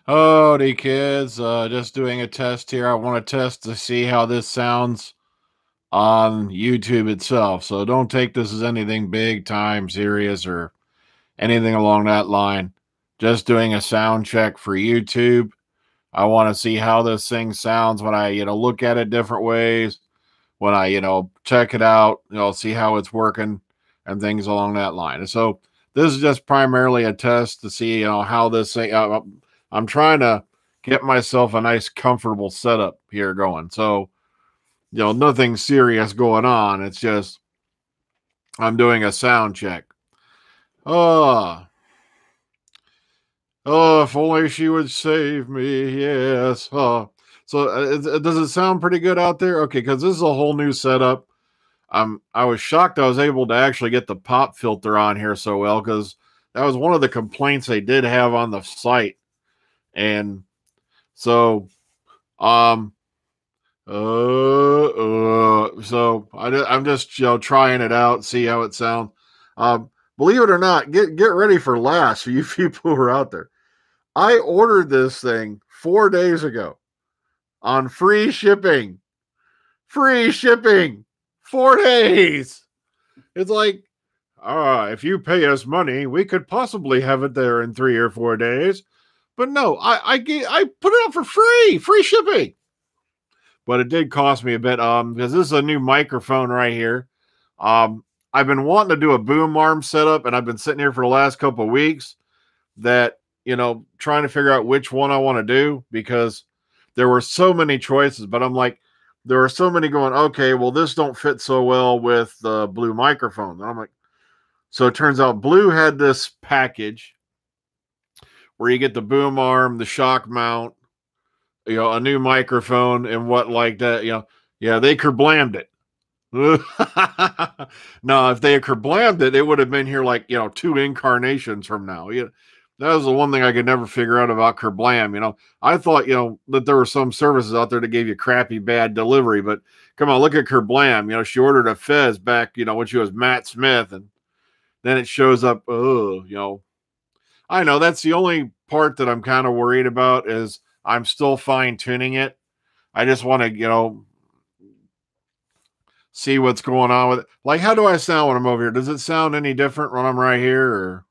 Howdy, kids. Just doing a test here. I want to test to see how this sounds on YouTube itself. So don't take this as anything big time, serious, or anything along that line. Just doing a sound check for YouTube. I want to see how this thing sounds when I, look at it different ways. When I, check it out, see how it's working and things along that line. So this is just primarily a test to see, how this thing. I'm trying to get myself a nice, comfortable setup here going. So, nothing serious going on. It's just I'm doing a sound check. Oh, oh, if only she would save me. Yes. Oh. So, does it sound pretty good out there? Okay, because this is a whole new setup. I was shocked I was able to actually get the pop filter on here so well because that was one of the complaints they did have on the site. And so, um, so I'm just trying it out, see how it sounds. Believe it or not, get ready for laughs for you people who are out there. I ordered this thing 4 days ago on free shipping. Free shipping, 4 days. It's like, if you pay us money, we could possibly have it there in 3 or 4 days. But no, I put it up for free shipping. But it did cost me a bit because this is a new microphone right here. I've been wanting to do a boom arm setup, and I've been sitting here for the last couple of weeks that trying to figure out which one I want to do because there were so many choices. But I'm like, there are so many going. Okay, well this don't fit so well with the Blue microphone. And I'm like, so it turns out Blue had this package where you get the boom arm, the shock mount, a new microphone and what like that. Yeah, they kerblammed it. No, if they had kerblammed it, it would have been here like 2 incarnations from now. That was the one thing I could never figure out about Kerblam. I thought that there were some services out there that gave you crappy bad delivery, but come on, look at Kerblam. She ordered a Fez back when she was Matt Smith, and then it shows up. I know that's the only part that I'm kind of worried about is I'm still fine tuning it. I just want to see what's going on with it. Like, how do I sound when I'm over here? Does it sound any different when I'm right here, or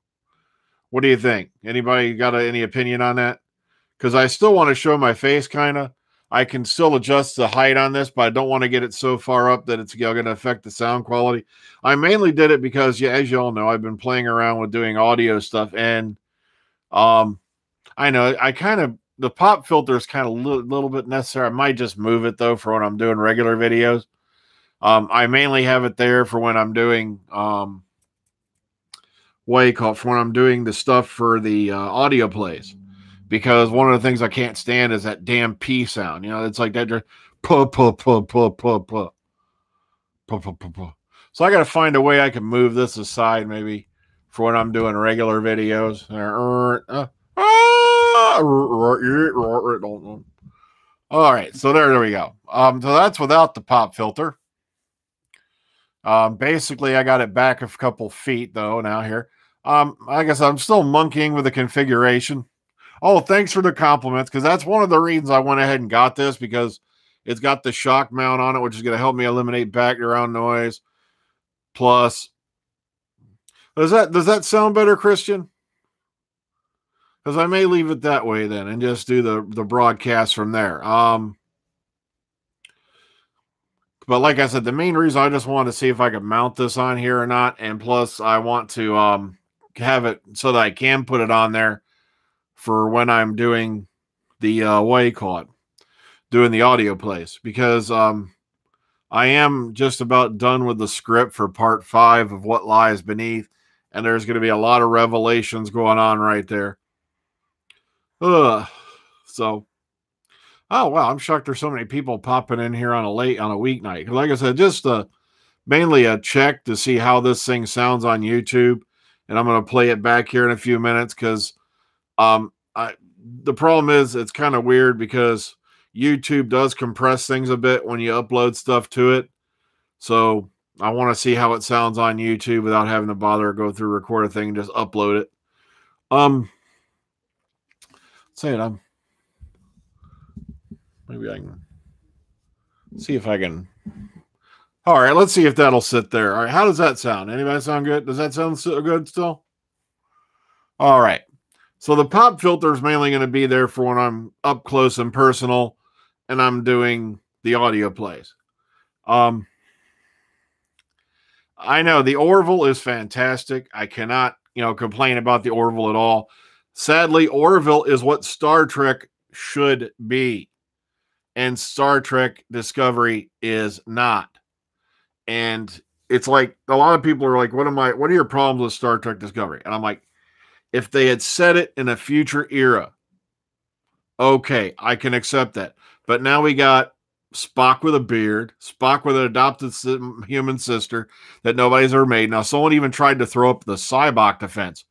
what do you think? Anybody got any opinion on that? Because I still want to show my face, kind of. I can still adjust the height on this, but I don't want to get it so far up that it's going to affect the sound quality. I mainly did it because, as you all know, I've been playing around with doing audio stuff, and I know I kind of the pop filter is kind of little bit necessary. I might just move it though for when I'm doing regular videos. I mainly have it there for when I'm doing what do you call it, for when I'm doing the stuff for the audio plays. Because one of the things I can't stand is that damn P sound. It's like that just puh puh puh puh puh puh puh puh puh puh. So I got to find a way I can move this aside maybe for when I'm doing regular videos. All right, so there we go. So that's without the pop filter. Basically, I got it back a couple feet though now here. I guess I'm still monkeying with the configuration. Oh, thanks for the compliments because that's one of the reasons I went ahead and got this because it's got the shock mount on it, which is going to help me eliminate background noise. Plus, does that sound better, Christian? Because I may leave it that way then and just do the broadcast from there. But like I said, the main reason I just wanted to see if I could mount this on here or not, and plus I want to have it so that I can put it on there for when I'm doing the what do you call it, doing the audio plays, because I am just about done with the script for part 5 of What Lies Beneath, and there's going to be a lot of revelations going on right there. So, oh wow, I'm shocked there's so many people popping in here on a weeknight. Like I said, just mainly a check to see how this thing sounds on YouTube, and I'm going to play it back here in a few minutes because the problem is it's kind of weird because YouTube does compress things a bit when you upload stuff to it. So I want to see how it sounds on YouTube without having to bother go through record a thing and just upload it. Say it. Maybe I can see if I can. All right, let's see if that'll sit there. All right, how does that sound? Anybody sound good? Does that sound good still? All right. So the pop filter is mainly going to be there for when I'm up close and personal and I'm doing the audio plays. I know the Orville is fantastic. I cannot, complain about the Orville at all. Sadly, Orville is what Star Trek should be. And Star Trek Discovery is not. And it's like a lot of people are like, what are your problems with Star Trek Discovery? And I'm like, if they had said it in a future era, okay, I can accept that. But now we got Spock with a beard, Spock with an adopted human sister that nobody's ever made. Now, someone even tried to throw up the Sybok defense.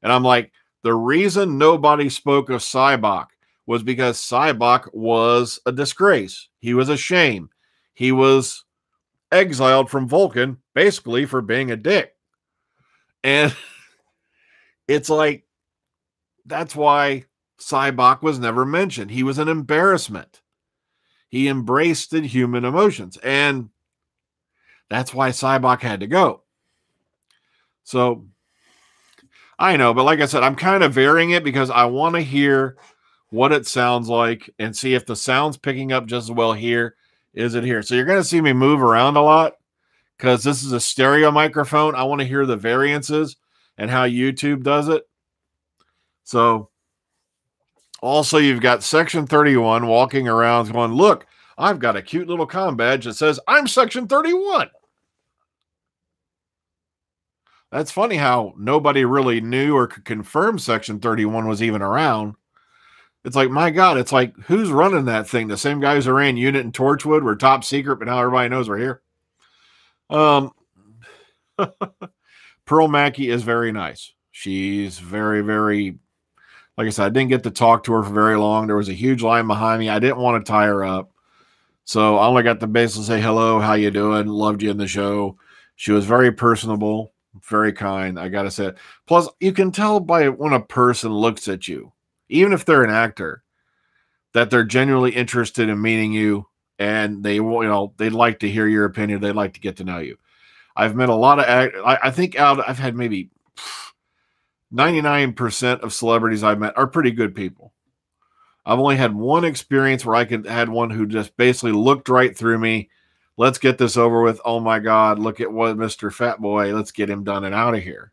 And I'm like, the reason nobody spoke of Sybok was because Sybok was a disgrace. He was a shame. He was exiled from Vulcan, basically for being a dick. And it's like, that's why Sybok was never mentioned. He was an embarrassment. He embraced the human emotions. And that's why Sybok had to go. So, I know, but like I said, I'm kind of varying it because I want to hear what it sounds like and see if the sound's picking up just as well here. Is it here? So you're going to see me move around a lot because this is a stereo microphone. I want to hear the variances and how YouTube does it. So also you've got Section 31 walking around going, look, I've got a cute little comm badge that says I'm Section 31. That's funny how nobody really knew or could confirm Section 31 was even around. It's like, my God, it's like, who's running that thing? The same guys who ran Unit and Torchwood were top secret, but now everybody knows we're here. Pearl Mackie is very nice. She's very, very, like I said, I didn't get to talk to her for very long. There was a huge line behind me. I didn't want to tie her up. So I only got to basically say, hello, how you doing? Loved you in the show. She was very personable, very kind. I got to say it. Plus, you can tell by when a person looks at you, even if they're an actor, that they're genuinely interested in meeting you and they will, they'd like to hear your opinion. They'd like to get to know you. I've met a lot of I think I've had maybe 99% of celebrities I've met are pretty good people. I've only had one experience where I had one who just basically looked right through me. Let's get this over with. Oh my God, look at what Mr. Fat Boy. Let's get him done and out of here.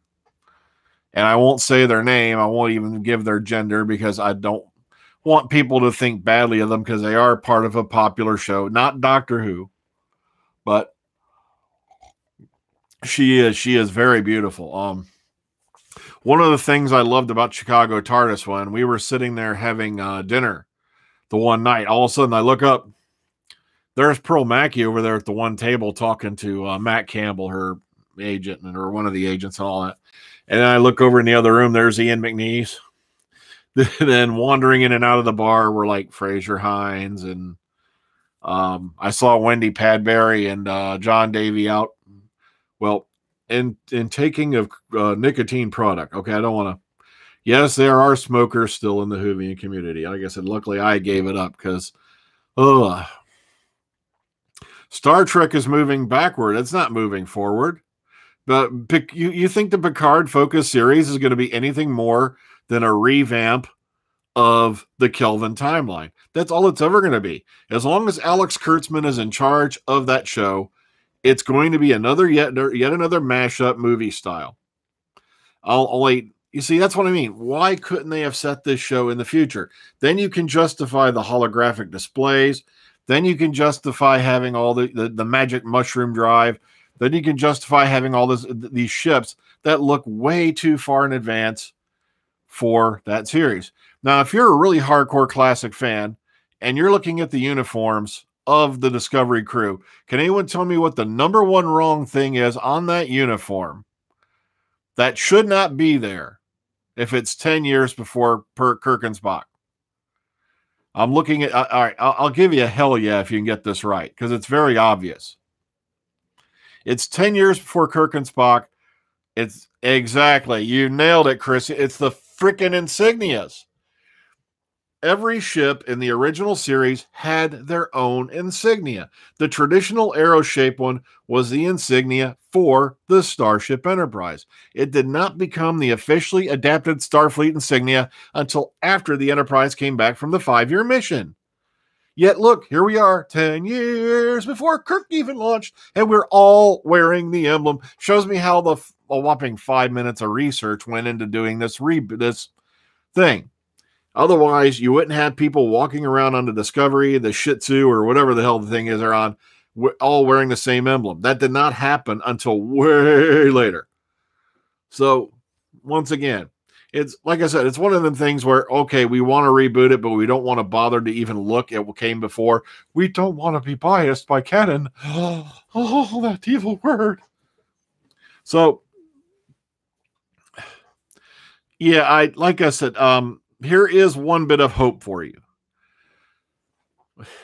And I won't say their name. I won't even give their gender because I don't want people to think badly of them because they are part of a popular show. Not Doctor Who, but she is very beautiful. One of the things I loved about Chicago TARDIS when we were sitting there having dinner the one night, all of a sudden I look up, there's Pearl Mackie over there at the one table talking to Matt Campbell, her agent, or one of the agents and all that. And then I look over in the other room, there's Ian McNeice. Then wandering in and out of the bar were like Fraser Hines, and I saw Wendy Padbury and John Davey out. Well, in taking of nicotine product. Okay, I don't want to. Yes, there are smokers still in the Whovian community. Like I said, luckily I gave it up because, Star Trek is moving backward. It's not moving forward. But you think the Picard Focus series is going to be anything more than a revamp of the Kelvin timeline? That's all it's ever going to be. As long as Alex Kurtzman is in charge of that show, it's going to be yet another mashup movie style. You see, that's what I mean. Why couldn't they have set this show in the future? Then you can justify the holographic displays. Then you can justify having all the magic mushroom drive. Then you can justify having all these ships that look way too far in advance for that series. Now, if you're a really hardcore classic fan and you're looking at the uniforms of the Discovery crew, can anyone tell me what the number one wrong thing is on that uniform that should not be there if it's 10 years before Kirk and Spock? I'm looking at, all right, I'll give you a hell yeah if you can get this right, because it's very obvious. It's 10 years before Kirk and Spock. It's exactly, you nailed it, Chris. It's the freaking insignias. Every ship in the original series had their own insignia. The traditional arrow-shaped one was the insignia for the Starship Enterprise. It did not become the officially adapted Starfleet insignia until after the Enterprise came back from the 5-year mission. Yet look, here we are, 10 years before Kirk even launched, and we're all wearing the emblem. Shows me how a whopping 5 minutes of research went into doing this thing. Otherwise, you wouldn't have people walking around on the Discovery, the Shih Tzu, or whatever the hell the thing is they're on, all wearing the same emblem. That did not happen until way later. So, once again, it's like I said, it's one of them things where, okay, we want to reboot it, but we don't want to bother to even look at what came before. We don't want to be biased by canon. Oh, that evil word. So, yeah, like I said, here is one bit of hope for you.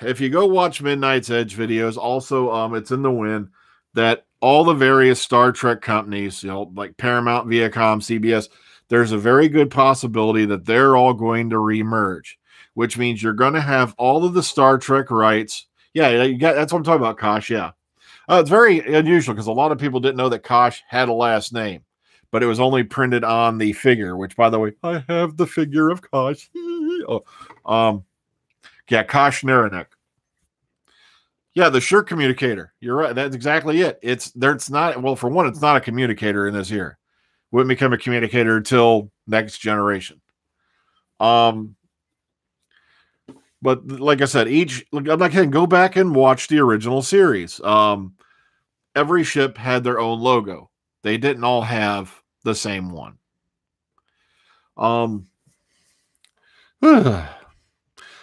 If you go watch Midnight's Edge videos, also it's in the wind that all the various Star Trek companies, like Paramount, Viacom, CBS, there's a very good possibility that they're all going to remerge, which means you're going to have all of the Star Trek rights. Yeah, that's what I'm talking about, Kosh. Yeah. It's very unusual because a lot of people didn't know that Kosh had a last name, but it was only printed on the figure, which, by the way, I have the figure of Kosh. Yeah, Kosh Naranek. Yeah, the Sure communicator. You're right. That's exactly it. It's not, well, for one, it's not a communicator in this year. Wouldn't become a communicator until next generation. But like I said, I'm not kidding. Go back and watch the original series. Every ship had their own logo. They didn't all have the same one.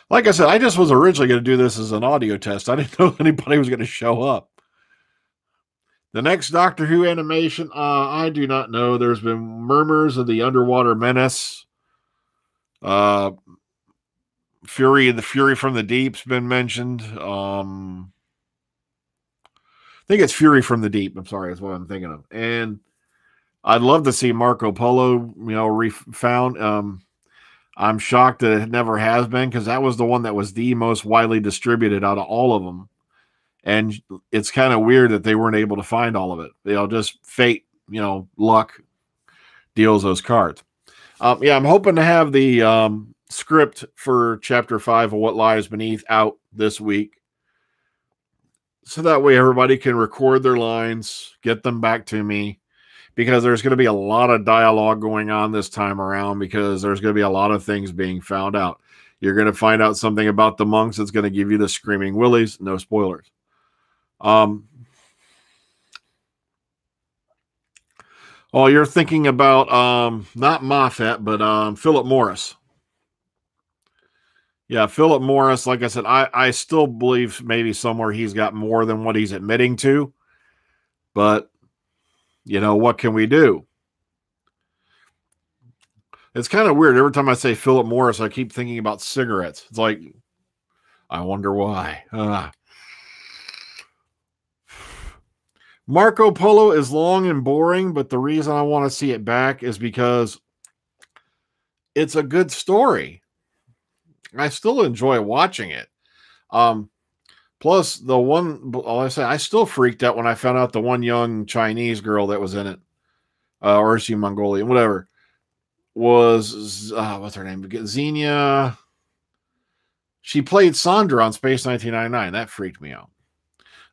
Like I said, I just was originally going to do this as an audio test. I didn't know anybody was going to show up. The next Doctor Who animation, I do not know. There's been murmurs of the Underwater Menace. The Fury from the Deep's been mentioned. I think it's Fury from the Deep. I'm sorry, that's what I'm thinking of. And I'd love to see Marco Polo, found. I'm shocked that it never has been, because that was the one that was the most widely distributed out of all of them. And it's kind of weird that they weren't able to find all of it. Just fate, luck deals those cards. Yeah, I'm hoping to have the script for Chapter 5 of What Lies Beneath out this week. So that way everybody can record their lines, get them back to me, because there's going to be a lot of dialogue going on this time around, because there's going to be a lot of things being found out. You're going to find out something about the monks that's going to give you the Screaming Willies. No spoilers. You're thinking about not Moffat, but Philip Morris. Yeah, Philip Morris, like I said, I still believe maybe somewhere he's got more than what he's admitting to. But, what can we do? It's kind of weird. Every time I say Philip Morris, I keep thinking about cigarettes. It's like, I wonder why. Marco Polo is long and boring, but the reason I want to see it back is because it's a good story. I still enjoy watching it. Plus, the one, I still freaked out when I found out the one young Chinese girl that was in it, or is she Mongolian, whatever, was, what's her name? Xenia. She played Sandra on Space 1999. That freaked me out.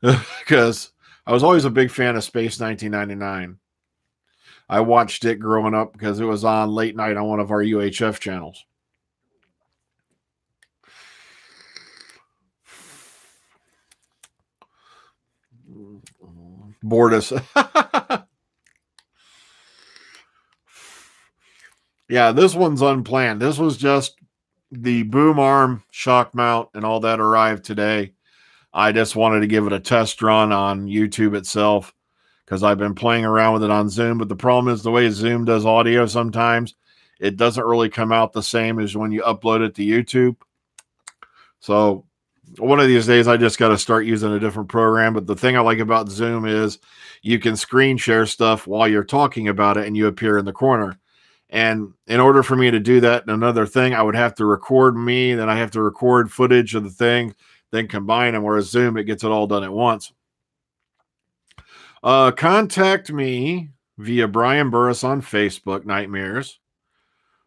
Because I was always a big fan of Space 1999. I watched it growing up because it was on late night on one of our UHF channels. Bortus. Yeah, this one's unplanned. This was just the boom arm, shock mount, and all that arrived today. I just wanted to give it a test run on YouTube itself, because I've been playing around with it on Zoom. But the problem is the way Zoom does audio sometimes, it doesn't really come out the same as when you upload it to YouTube. So one of these days, I just got to start using a different program. But the thing I like about Zoom is you can screen share stuff while you're talking about it, and you appear in the corner. And in order for me to do that, another thing, I would have to record me, then I have to record footage of the thing, then combine them. Whereas Zoom, it gets it all done at once. Contact me via Brian Burris on Facebook, Nightmares,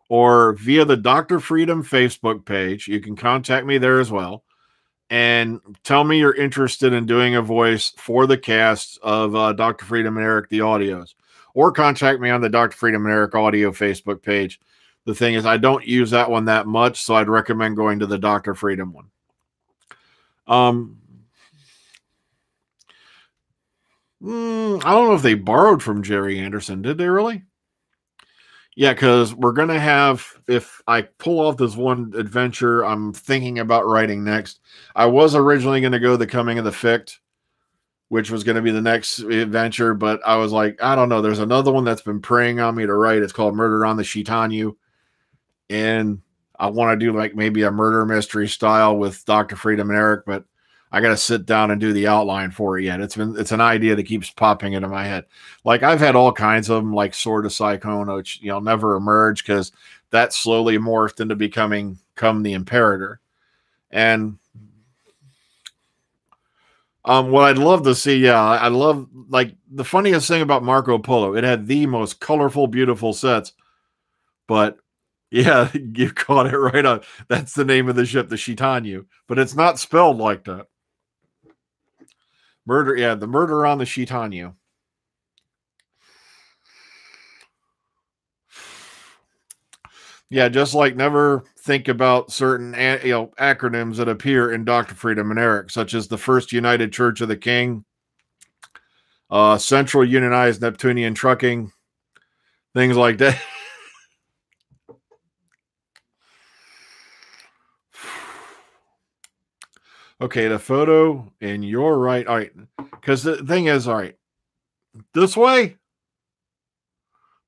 or via the Dr. Freedom Facebook page. You can contact me there as well. And tell me you're interested in doing a voice for the cast of Dr. Freedom and Eric the Audios. Or contact me on the Dr. Freedom and Eric Audio Facebook page. The thing is, I don't use that one that much, so I'd recommend going to the Dr. Freedom one. I don't know if they borrowed from Jerry Anderson. Did they really? Yeah, because we're going to have, if I pull off this one adventure I'm thinking about writing next, I was originally going to go The Coming of the Fict, which was going to be the next adventure, but I was like, I don't know. There's another one that's been preying on me to write. It's called Murder on the Shitanyu. And I want to do like maybe a murder mystery style with Dr. Freedom and Eric, but I got to sit down and do the outline for it yet. It's an idea that keeps popping into my head. Like I've had all kinds of them, like Sword of Psychona, which, you know, never emerged because that slowly morphed into become the Imperator. And what I'd love to see, yeah, I love, like, the funniest thing about Marco Polo, it had the most colorful, beautiful sets. But yeah, you caught it right on. That's the name of the ship, the Shitanyu, but it's not spelled like that. Murder, yeah, the Murder on the Shitanyu. Yeah, just like never think about certain acronyms that appear in Dr. Freedom and Eric, such as the First United Church of the King, Central Unionized Neptunian Trucking, things like that. Okay, the photo in your right. All right, because the thing is, all right, this way,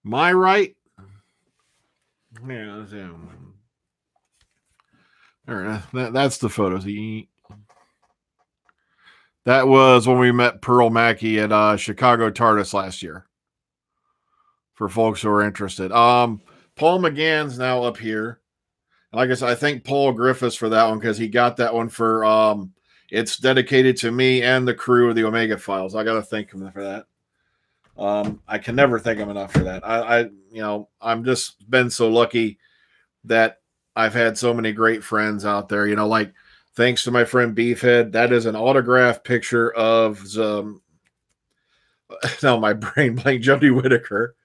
my right. Yeah, all right, that's the photos. That was when we met Pearl Mackey at Chicago TARDIS last year. For folks who are interested, Paul McGann's now up here. Like I said, I thank Paul Griffiths for that one because he got that one for it's dedicated to me and the crew of the Omega Files. I got to thank him for that. I can never thank him enough for that. I'm just been so lucky that I've had so many great friends out there. You know, like thanks to my friend Beefhead, that is an autographed picture of now my brain blank Jodie Whittaker,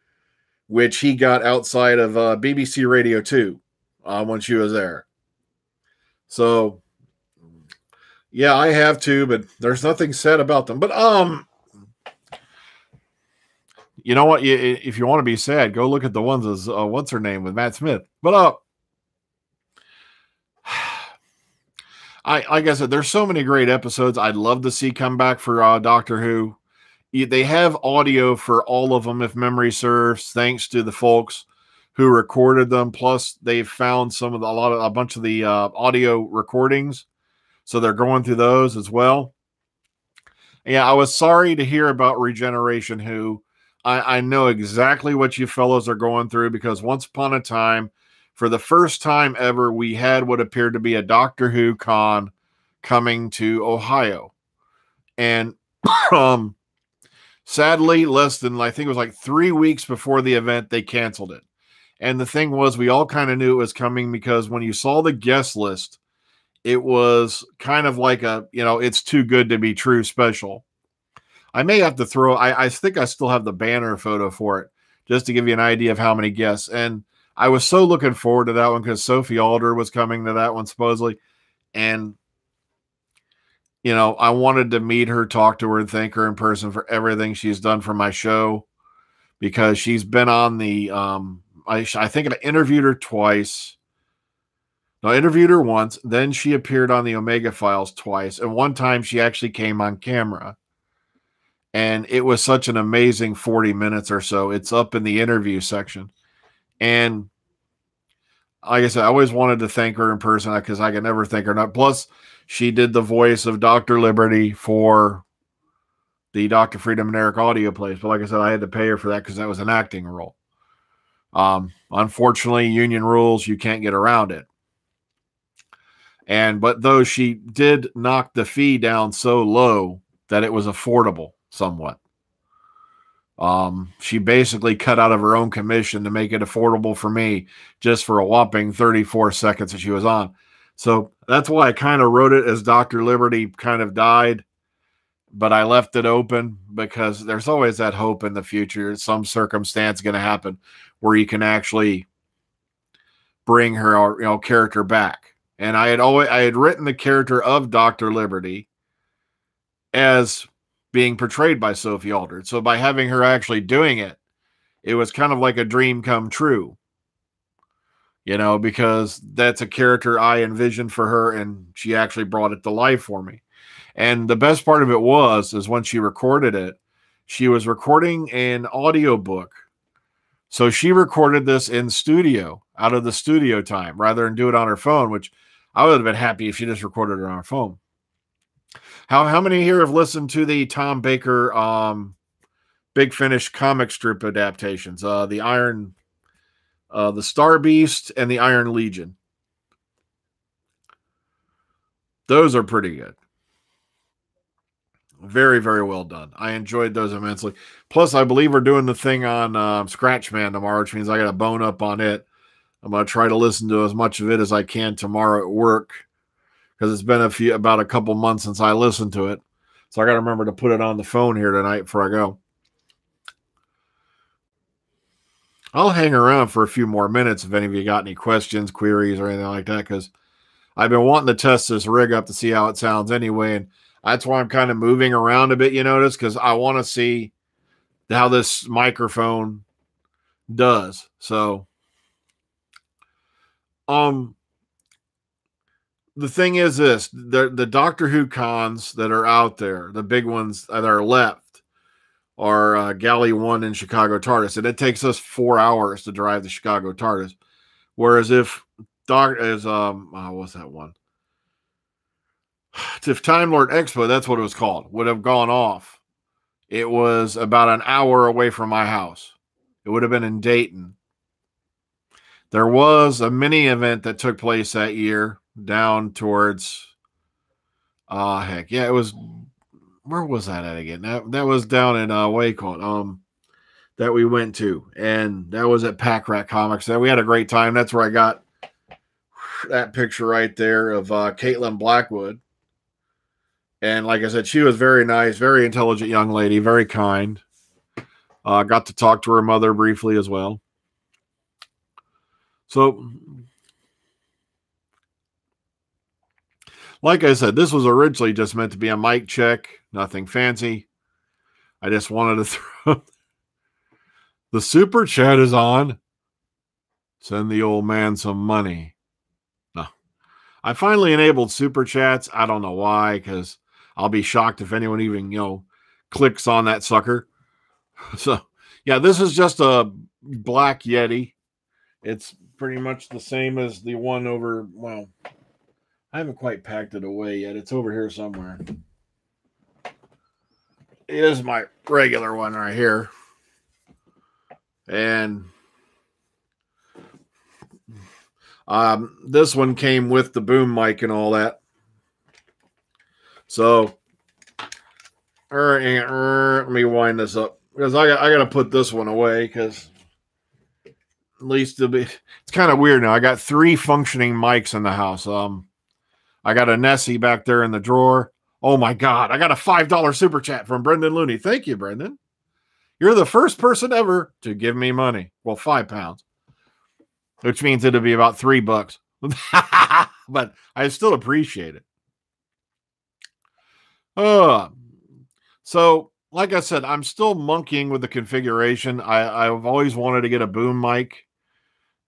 which he got outside of BBC Radio 2 when she was there. So yeah, I have too, but there's nothing said about them. But you know what? If you want to be sad, go look at the ones as what's her name with Matt Smith. But like I said, there's so many great episodes I'd love to see come back for Doctor Who. They have audio for all of them, if memory serves, thanks to the folks who recorded them. Plus, they've found a bunch of the audio recordings, so they're going through those as well. Yeah, I was sorry to hear about Regeneration Who. I know exactly what you fellows are going through because once upon a time, for the first time ever, we had what appeared to be a Doctor Who con coming to Ohio. And sadly, less than, I think it was like 3 weeks before the event, they canceled it. And the thing was, we all kind of knew it was coming because when you saw the guest list, it was kind of like it's too good to be true special. I may have to I think I still have the banner photo for it, just to give you an idea of how many guests. And I was so looking forward to that one because Sophie Alder was coming to that one, supposedly. And, I wanted to meet her, talk to her, and thank her in person for everything she's done for my show. Because she's been on the, I think I interviewed her twice. No, I interviewed her once. Then she appeared on the Omega Files twice. And one time she actually came on camera. And it was such an amazing 40 minutes or so. It's up in the interview section. And like I said, I always wanted to thank her in person because I could never thank her enough. Plus, she did the voice of Dr. Liberty for the Dr. Freedom and Eric audio plays. But like I said, I had to pay her for that because that was an acting role. Unfortunately, union rules, you can't get around it. But though she did knock the fee down so low that it was affordable somewhat. She basically cut out of her own commission to make it affordable for me just for a whopping 34 seconds that she was on. So that's why I kind of wrote it as Dr. Liberty kind of died, but I left it open because there's always that hope in the future. Some circumstance going to happen where you can actually bring her, character back. And I had written the character of Dr. Liberty as being portrayed by Sophie Aldred. So by having her actually doing it, it was kind of like a dream come true, because that's a character I envisioned for her, and she actually brought it to life for me. And the best part of it is when she recorded it, she was recording an audiobook. So she recorded this in studio, out of the studio time, rather than do it on her phone, which I would have been happy if she just recorded it on her phone. How many here have listened to the Tom Baker Big Finish comic strip adaptations? The Star Beast and the Iron Legion. Those are pretty good. Very, very well done. I enjoyed those immensely. Plus, I believe we're doing the thing on Scratchman tomorrow, which means I got a bone up on it. I'm going to try to listen to as much of it as I can tomorrow at work, because it's been about a couple months since I listened to it. So I got to remember to put it on the phone here tonight before I go. I'll hang around for a few more minutes if any of you got any questions, queries, or anything like that, because I've been wanting to test this rig up to see how it sounds anyway, and that's why I'm kind of moving around a bit, you notice, because I want to see how this microphone does. So, the thing is this, the Doctor Who cons that are out there, the big ones that are left, are Galley 1 and Chicago TARDIS, and it takes us 4 hours to drive the Chicago TARDIS. Whereas if what's that one? If Time Lord Expo, that's what it was called, would have gone off, it was about an hour away from my house. It would have been in Dayton. There was a mini event that took place that year down towards, it was, where was that at again? That was down in Waycott, that we went to, and that was at Pack Rat Comics. And we had a great time. That's where I got that picture right there of Caitlin Blackwood. And like I said, she was very nice, very intelligent young lady, very kind. Got to talk to her mother briefly as well. So, like I said, this was originally just meant to be a mic check, nothing fancy. I just wanted to throw... The super chat is on. Send the old man some money. No. I finally enabled super chats. I don't know why, because I'll be shocked if anyone even, clicks on that sucker. So, yeah, this is just a black Yeti. It's pretty much the same as the one over, well, I haven't quite packed it away yet. It's over here somewhere. It is my regular one right here. And this one came with the boom mic and all that. So, let me wind this up, because I got to put this one away, because at least it's kind of weird now. I got 3 functioning mics in the house. I got a Nessie back there in the drawer. Oh my God, I got a $5 super chat from Brendan Looney. Thank you, Brendan. You're the first person ever to give me money. Well, £5, which means it'll be about $3. But I still appreciate it. So, like I said, I'm still monkeying with the configuration. I've always wanted to get a boom mic.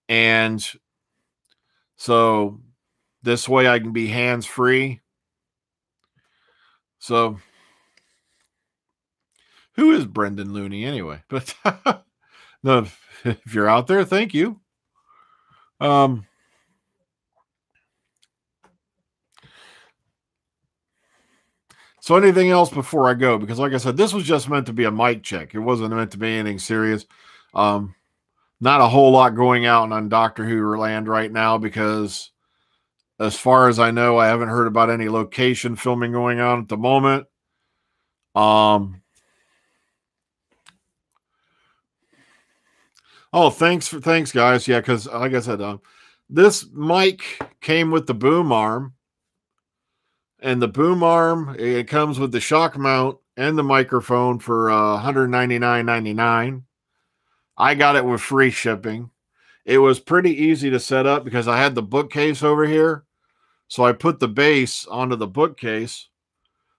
And so this way I can be hands-free. So, who is Brendan Looney anyway? But no, if you're out there, thank you. So anything else before I go? Because like I said, this was just meant to be a mic check. It wasn't meant to be anything serious. Not a whole lot going out on Doctor Who land right now because, as far as I know, I haven't heard about any location filming going on at the moment. Oh, thanks guys. Yeah, because like I said, this mic came with the boom arm, and the boom arm, it comes with the shock mount and the microphone for $199.99. I got it with free shipping. It was pretty easy to set up because I had the bookcase over here. So I put the base onto the bookcase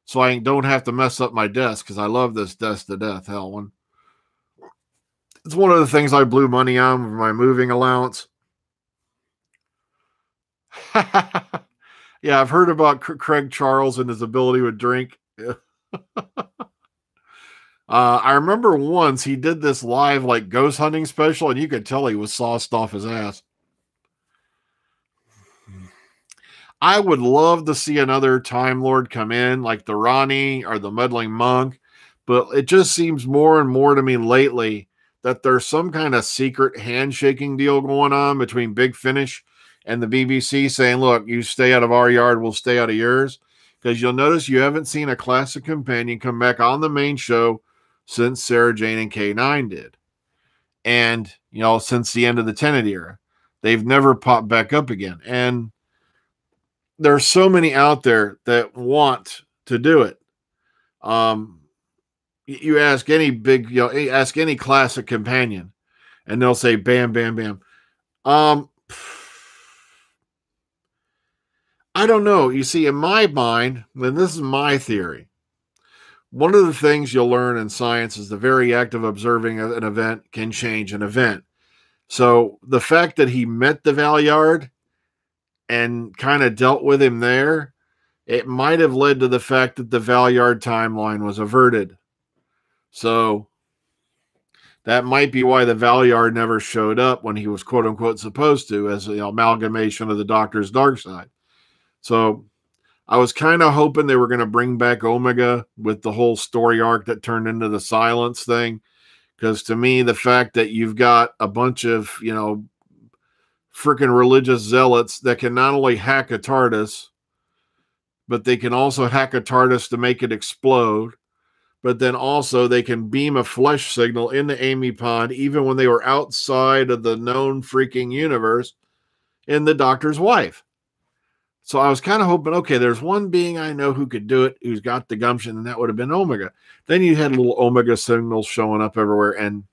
so I don't have to mess up my desk, because I love this desk to death. Hell, one. It's one of the things I blew money on with my moving allowance. Yeah, I've heard about Craig Charles and his ability with drink. I remember once he did this live like ghost hunting special, and you could tell he was sauced off his ass. I would love to see another Time Lord come in, like the Ronnie or the Meddling Monk, but it just seems more and more to me lately that there's some kind of secret handshaking deal going on between Big Finish and the BBC, saying, look, you stay out of our yard, we'll stay out of yours. Because you'll notice you haven't seen a classic companion come back on the main show since Sarah Jane and K9 did. And, you know, since the end of the Tennant era, they've never popped back up again. And there's so many out there that want to do it. You ask any big, you know, ask any classic companion, and they'll say, bam, bam, bam. I don't know. You see, in my mind, and this is my theory, one of the things you'll learn in science is the very act of observing an event can change an event. So the fact that he met the Valeyard and kind of dealt with him there, it might have led to the fact that the Valeyard timeline was averted. So that might be why the Valeyard never showed up when he was quote unquote supposed to, as an amalgamation of the Doctor's dark side. So I was kind of hoping they were going to bring back Omega with the whole story arc that turned into the Silence thing. Because to me, the fact that you've got a bunch of, you know, freaking religious zealots that can not only hack a TARDIS, but they can also hack a TARDIS to make it explode. But then also they can beam a flesh signal into Amy Pond, even when they were outside of the known freaking universe, in the Doctor's wife. So I was kind of hoping, okay, there's one being I know who could do it, who's got the gumption, and that would have been Omega. Then you had little Omega signals showing up everywhere, and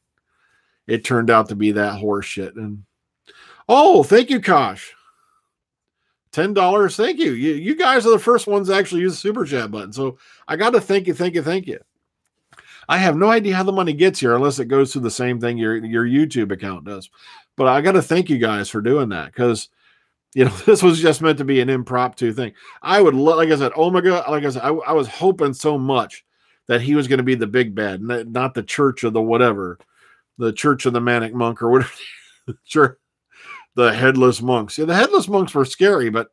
it turned out to be that horse shit. And oh, thank you, Kosh. $10. Thank you. You guys are the first ones to actually use the super chat button. So I got to thank you. I have no idea how the money gets here unless it goes to the same thing your YouTube account does. But I got to thank you guys for doing that, because, you know, this was just meant to be an impromptu thing. I would, like I said, Omega, like I said, I was hoping so much that he was going to be the big bad, not the Church of the whatever, the Church of the Manic Monk or whatever. Sure. The Headless Monks. Yeah, the Headless Monks were scary, but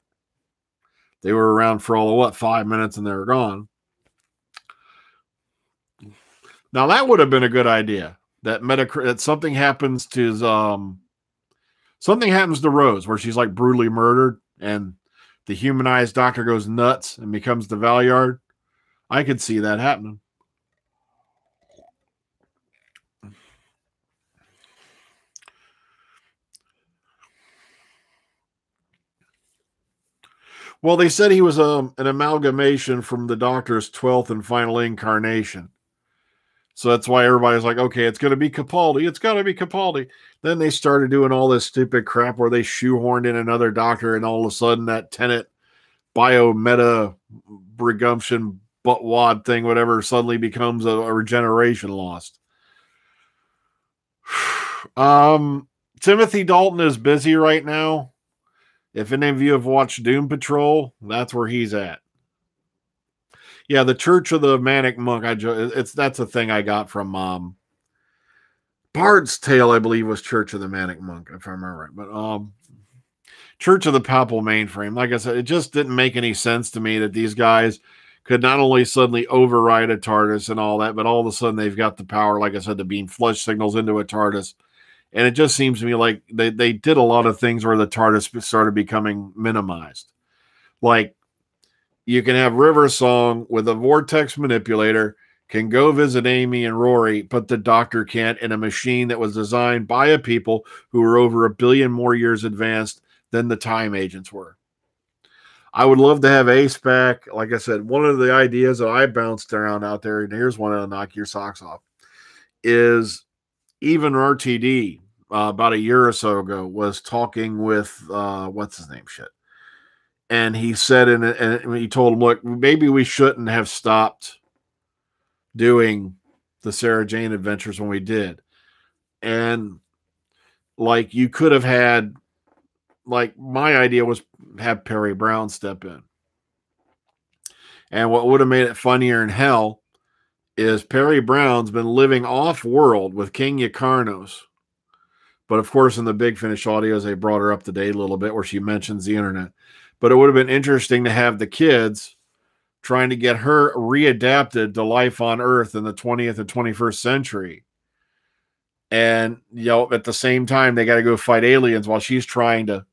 they were around for all of 5 minutes and they were gone. Now that would have been a good idea. That something happens to something happens to Rose where she's like brutally murdered and the humanized Doctor goes nuts and becomes the Valeyard. I could see that happening. Well, they said he was an amalgamation from the Doctor's 12th and final incarnation. So that's why everybody's like, okay, it's going to be Capaldi. It's got to be Capaldi. Then they started doing all this stupid crap where they shoehorned in another Doctor, and all of a sudden that Tennant biometa Brigumption buttwad thing, whatever, suddenly becomes a regeneration lost. Timothy Dalton is busy right now. If any of you have watched Doom Patrol, that's where he's at. Yeah, the Church of the Manic Monk. That's a thing I got from Bard's Tale, I believe, was Church of the Manic Monk, if I remember right. But Church of the Papal Mainframe. Like I said, it just didn't make any sense to me that these guys could not only suddenly override a TARDIS and all that, but all of a sudden they've got the power, like I said, to beam flesh signals into a TARDIS And it just seems to me like they did a lot of things where the TARDIS started becoming minimized. Like, you can have River Song with a vortex manipulator, can go visit Amy and Rory, but the Doctor can't in a machine that was designed by a people who were over 1 billion more years advanced than the time agents were. I would love to have Ace back. Like I said, one of the ideas that I bounced around out there, and here's one that'll knock your socks off, is even RTD about a year or so ago was talking with, what's his name? Shit. And he said, and he told him, look, maybe we shouldn't have stopped doing the Sarah Jane adventures when we did. And like, you could have had, like, my idea was have Perry Brown step in. And what would have made it funnier in hell is Perry Brown's been living off world with King Yakarnos. But of course, in the Big Finish audios, they brought her up to date a little bit where she mentions the internet. But it would have been interesting to have the kids trying to get her readapted to life on Earth in the 20th and 21st century. And, you know, at the same time, they got to go fight aliens while she's trying to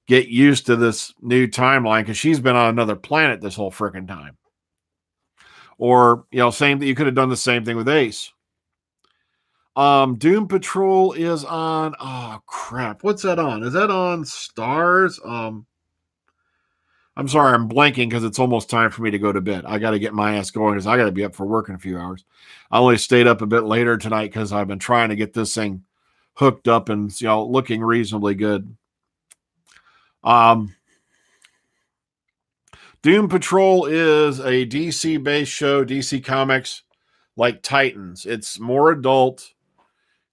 get used to this new timeline because she's been on another planet this whole freaking time. Or, you know, you could have done the same thing with Ace. Doom Patrol is on, oh crap, what's that on? Is that on Stars? I'm sorry, I'm blanking because it's almost time for me to go to bed. I got to get my ass going because I got to be up for work in a few hours. I only stayed up a bit later tonight because I've been trying to get this thing hooked up and, you know, looking reasonably good. Doom Patrol is a DC-based show, DC Comics, like Titans. It's more adult.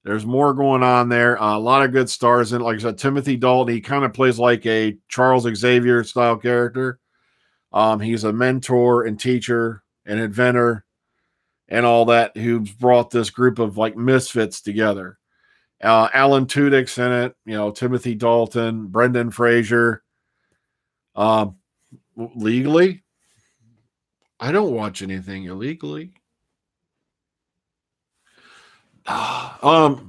There's more going on there. A lot of good stars in it. Like I said, Timothy Dalton, he kind of plays like a Charles Xavier style character. He's a mentor and teacher and inventor and all that who's brought this group of like misfits together. Alan Tudyk's in it, you know, Timothy Dalton, Brendan Fraser. Legally, I don't watch anything illegally. I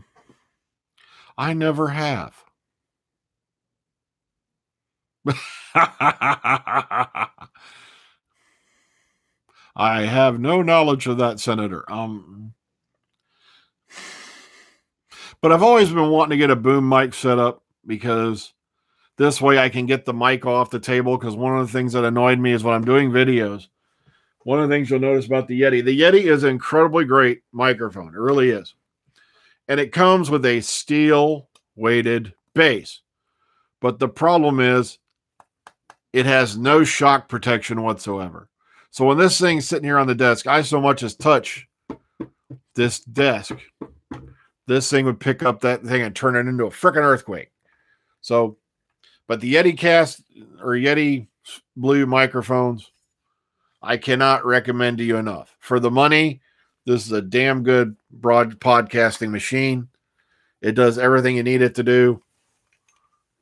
never have. I have no knowledge of that, Senator. But I've always been wanting to get a boom mic set up because this way I can get the mic off the table, because one of the things that annoyed me is when I'm doing videos, one of the things you'll notice about the Yeti is an incredibly great microphone. It really is. And it comes with a steel-weighted base. But the problem is it has no shock protection whatsoever. So when this thing's sitting here on the desk, I so much as touch this desk, this thing would pick up that thing and turn it into a freaking earthquake. So, but the Yeti Cast or Yeti Blue microphones, I cannot recommend to you enough. For the money, this is a damn good broad podcasting machine. It does everything you need it to do.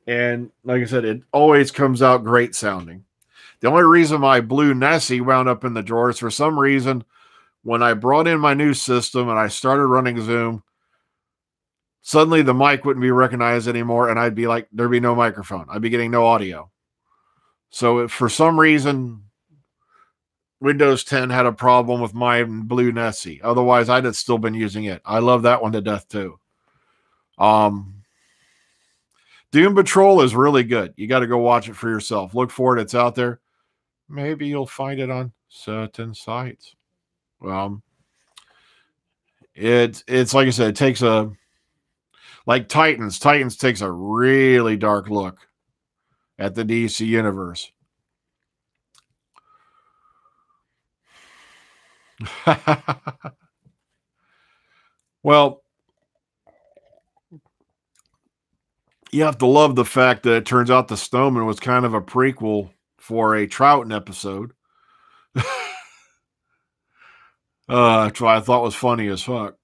And like I said, it always comes out great sounding. The only reason my Blue Nessie wound up in the drawer is for some reason, when I brought in my new system and I started running Zoom, suddenly the mic wouldn't be recognized anymore, and I'd be like, there'd be no microphone. I'd be getting no audio. So if for some reason Windows 10 had a problem with my Blue Nessie, otherwise I'd have still been using it. I love that one to death too. Doom Patrol is really good. You got to go watch it for yourself. Look for it. It's out there. Maybe you'll find it on certain sites. It's like I said, it takes a, like Titans. Titans takes a really dark look at the DC universe. Well, you have to love the fact that it turns out the Snowman was kind of a prequel for a Troughton episode. Which I thought was funny as fuck.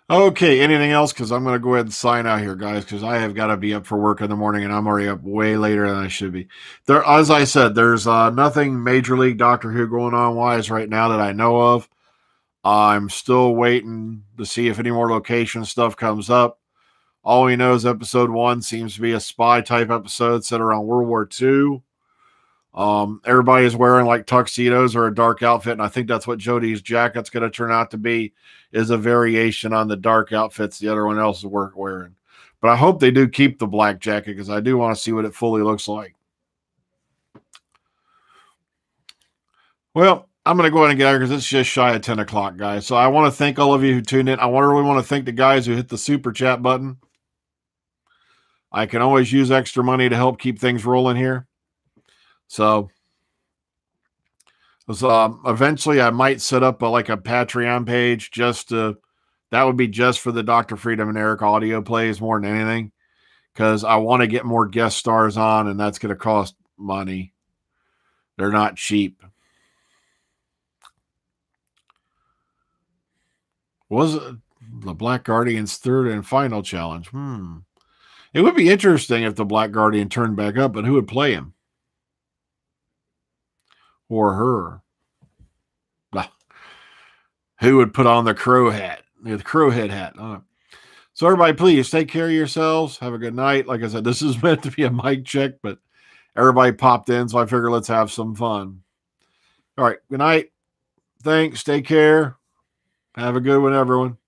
Okay, anything else? Because I'm going to go ahead and sign out here, guys, because I have got to be up for work in the morning, and I'm already up way later than I should be. There, as I said, there's nothing Major League Doctor Who going on wise right now that I know of. I'm still waiting to see if any more location stuff comes up. All we know is episode 1 seems to be a spy type episode set around World War II. Everybody is wearing like tuxedos or a dark outfit, and I think that's what Jodie's jacket's going to turn out to be, is a variation on the dark outfits the other one else is wearing. But I hope they do keep the black jacket because I do want to see what it fully looks like. Well, I'm going to go ahead and get out because it's just shy of 10 o'clock, guys. So I want to thank all of you who tuned in. I really want to thank the guys who hit the super chat button. I can always use extra money to help keep things rolling here. So eventually I might set up like a Patreon page that would be just for the Dr. Freedom and Eric audio plays more than anything, because I want to get more guest stars on, and that's going to cost money. They're not cheap. Was it the Black Guardian's third and final challenge? It would be interesting if the Black Guardian turned back up, but who would play him? Or her? Who would put on the crow hat? The crowhead hat. So everybody, please take care of yourselves. Have a good night. Like I said, this is meant to be a mic check, but everybody popped in, so I figure let's have some fun. All right. Good night. Thanks. Take care. Have a good one, everyone.